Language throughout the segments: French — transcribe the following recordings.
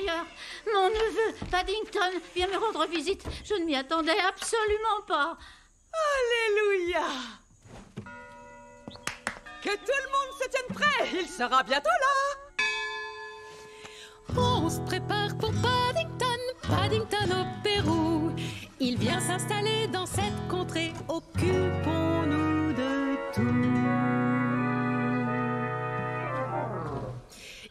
supérieur. Mon neveu, Paddington, vient me rendre visite. Je ne m'y attendais absolument pas. Alléluia! Que tout le monde se tienne prêt, il sera bientôt là! On se prépare pour Paddington, Paddington au Pérou. Il vient s'installer dans cette contrée, occupons-nous de tout.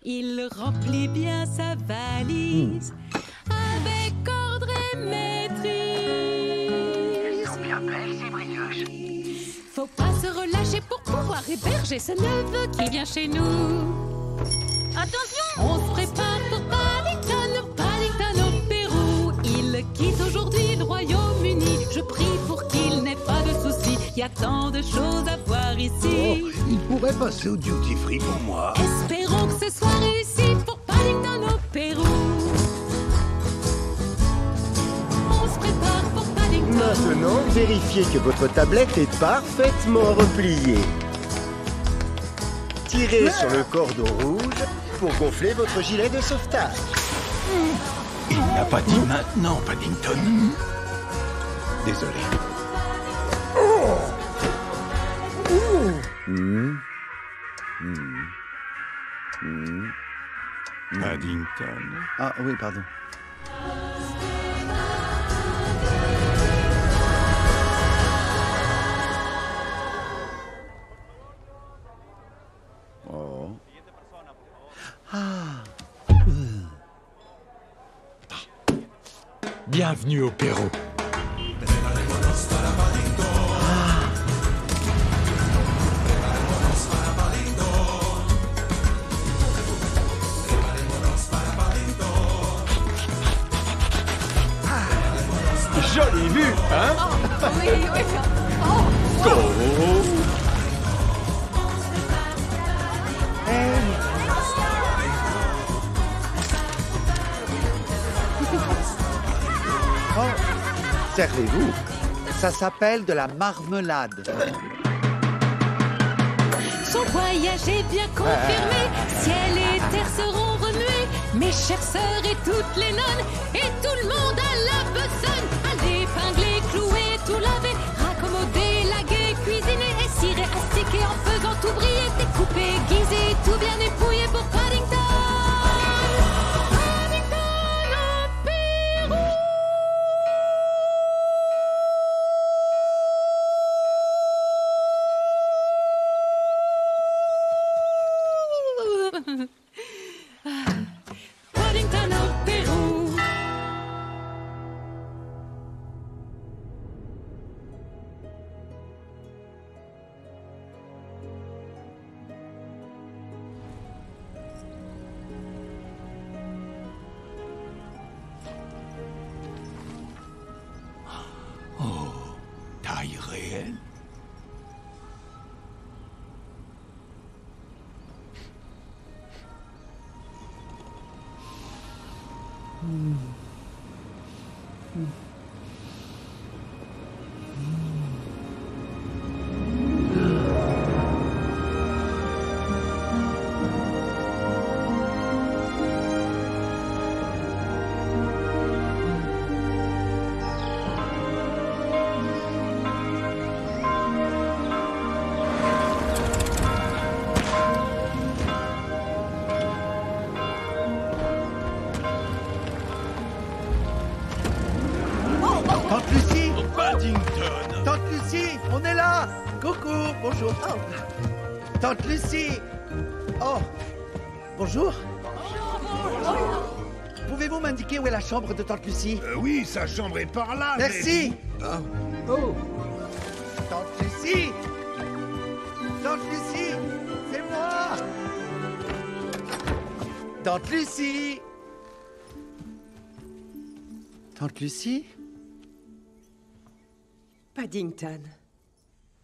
Il remplit bien sa valise avec ordre et maîtrise. Elles sont bien belles, ces brioches. Faut pas se relâcher pour pouvoir héberger ce neveu qui vient chez nous. Attention! On se prépare pour Paddington, Paddington au Pérou. Il quitte aujourd'hui le Royaume-Uni. Je prie pour qu'il n'ait pas de soucis. Il y a tant de choses à voir ici. Oh, il pourrait passer au duty free pour moi. Espérons que ce soit réussi pour Paddington au Pérou. On se prépare pour Paddington. Maintenant, vérifiez que votre tablette est parfaitement repliée. Tirez sur le cordon rouge pour gonfler votre gilet de sauvetage. Il n'a pas dit maintenant, Paddington. Désolé. Paddington. Ah oui, pardon. Oh. Bienvenue au Pérou. Jolie vue, hein? Oui, oui. Servez-vous. Ça s'appelle de la marmelade. Son voyage est bien confirmé. Ciel et terre seront remués. Mes chères sœurs et toutes les nonnes. Et tout le monde à la besogne. À l'épingler, clouer, tout laver. Raccommoder, laguer, cuisiner. Et cirer, astiquer en faisant tout briller. Découper, guiser, tout bien épouiller pour Paddington. Paddington au Pérou. Paddington au Pérou. Taille réelle. Tante Lucie! Paddington. Tante Lucie! On est là! Coucou! Bonjour! Oh. Tante Lucie! Oh! Bonjour! Pouvez-vous m'indiquer où est la chambre de Tante Lucie? Oui, sa chambre est par là. Merci! Ah. Oh! Tante Lucie! Tante Lucie! C'est moi! Tante Lucie! Tante Lucie? Paddington.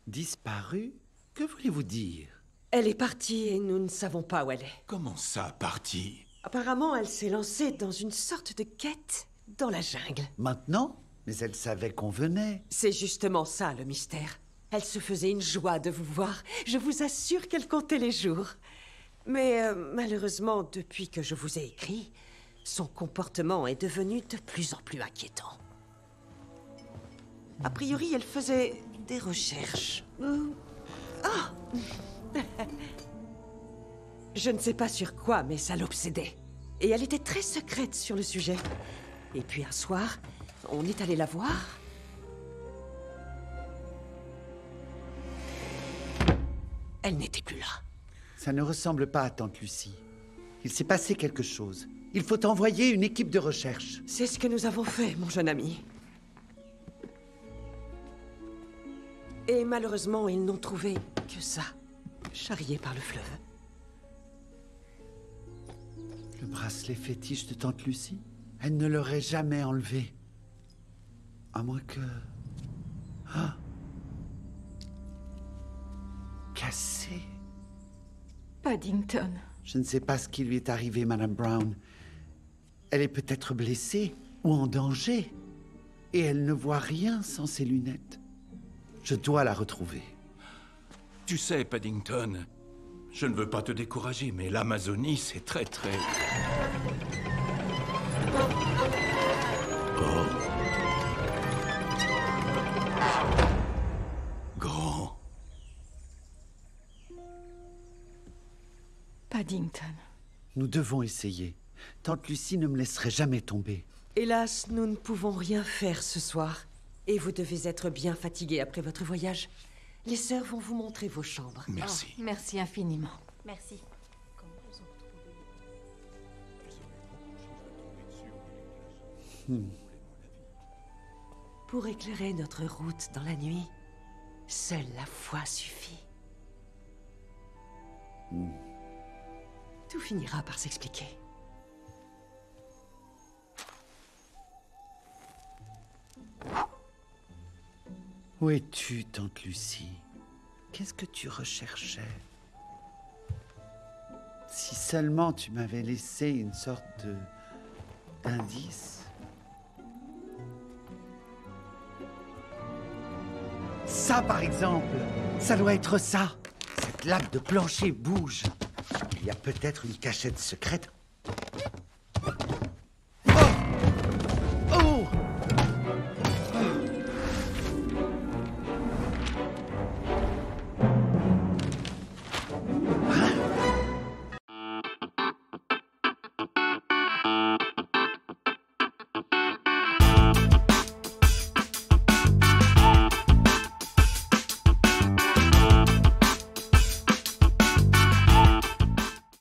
Disparue? Que voulez-vous dire? Elle est partie et nous ne savons pas où elle est. Comment ça, parti? Apparemment, elle s'est lancée dans une sorte de quête dans la jungle. Maintenant? Mais elle savait qu'on venait. C'est justement ça, le mystère. Elle se faisait une joie de vous voir. Je vous assure qu'elle comptait les jours. Mais malheureusement, depuis que je vous ai écrit, Son comportement est devenu de plus en plus inquiétant. A priori, elle faisait des recherches. Je ne sais pas sur quoi, mais ça l'obsédait. Et elle était très secrète sur le sujet. Et puis un soir, on est allé la voir. Elle n'était plus là. Ça ne ressemble pas à Tante Lucie. Il s'est passé quelque chose. Il faut envoyer une équipe de recherche. C'est ce que nous avons fait, mon jeune ami. Et malheureusement, ils n'ont trouvé que ça, charrié par le fleuve. Le bracelet fétiche de Tante Lucie? Elle ne l'aurait jamais enlevé. À moins que... Ah! Cassé. Paddington. Je ne sais pas ce qui lui est arrivé, Madame Brown. Elle est peut-être blessée ou en danger. Et elle ne voit rien sans ses lunettes. Je dois la retrouver. Tu sais, Paddington, je ne veux pas te décourager, mais l'Amazonie, c'est très... Oh. Grand. Paddington. Nous devons essayer. Tante Lucie ne me laisserait jamais tomber. Hélas, nous ne pouvons rien faire ce soir. Et vous devez être bien fatigué après votre voyage. Les sœurs vont vous montrer vos chambres. Merci. Oh, merci infiniment. Merci. Pour éclairer notre route dans la nuit, seule la foi suffit. Tout finira par s'expliquer. Où es-tu, Tante Lucie? Qu'est-ce que tu recherchais? Si seulement tu m'avais laissé une sorte d'indice. Ça, par exemple, ça doit être ça. Cette laque de plancher bouge. Il y a peut-être une cachette secrète